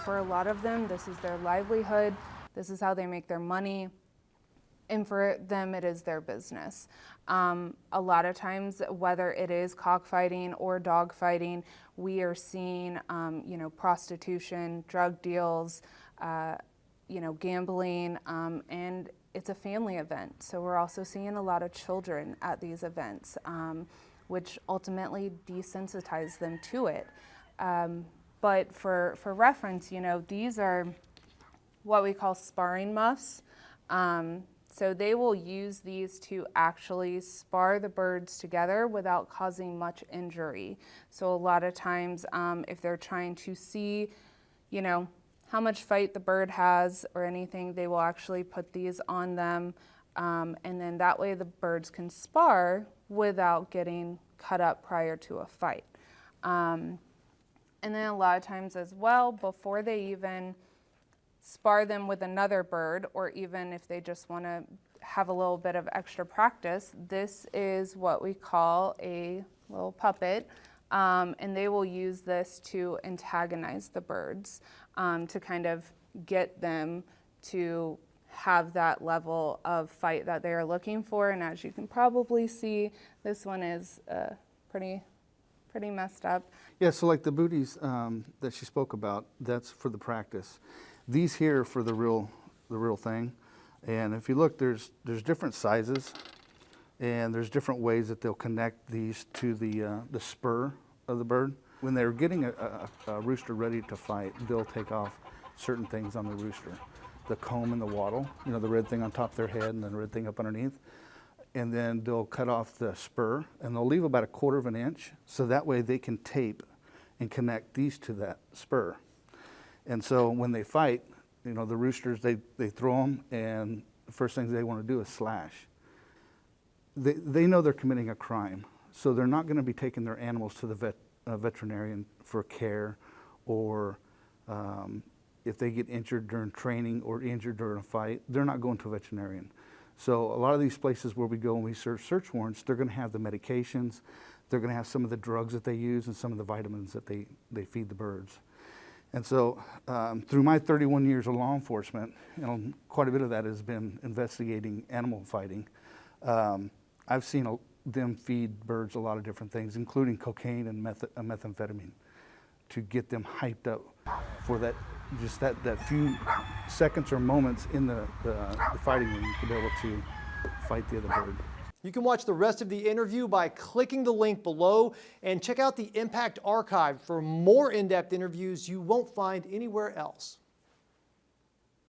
for a lot of them, this is their livelihood, this is how they make their money, and for them it is their business. A lot of times, whether it is cockfighting or dogfighting, we are seeing prostitution, drug deals, gambling, and it's a family event. So we're also seeing a lot of children at these events, which ultimately desensitize them to it. But for reference, these are what we call sparring muffs. So they will use these to actually spar the birds together without causing much injury. So a lot of times, if they're trying to see, how much fight the bird has or anything, they will actually put these on them. And then that way the birds can spar without getting cut up prior to a fight. And then a lot of times as well, before they even spar them with another bird, or even if they just want to have a little bit of extra practice, this is what we call a little puppet, and they will use this to antagonize the birds, to kind of get them to have that level of fight that they are looking for. And as you can probably see, this one is pretty messed up. Yeah, so like the booties that she spoke about, that's for the practice. These here are for the real thing. And if you look, there's different sizes, and there's different ways that they'll connect these to the spur of the bird. When they're getting a rooster ready to fight, they'll take off certain things on the rooster. The comb and the wattle, the red thing on top of their head and then the red thing up underneath. And then they'll cut off the spur, and they'll leave about 1/4 of an inch, so that way they can tape and connect these to that spur. And so when they fight, the roosters, they throw them, and the first thing they want to do is slash. They know they're committing a crime, so they're not going to be taking their animals to the veterinarian for care, or if they get injured during training or injured during a fight, they're not going to a veterinarian. So a lot of these places where we go and we serve search warrants, they're going to have the medications, they're going to have some of the drugs that they use, and some of the vitamins that they feed the birds. And so through my 31 years of law enforcement, quite a bit of that has been investigating animal fighting. I've seen them feed birds a lot of different things, including cocaine and methamphetamine, to get them hyped up for that few seconds or moments in the fighting ring to be able to fight the other bird. You can watch the rest of the interview by clicking the link below, and check out the Impact Archive for more in-depth interviews you won't find anywhere else.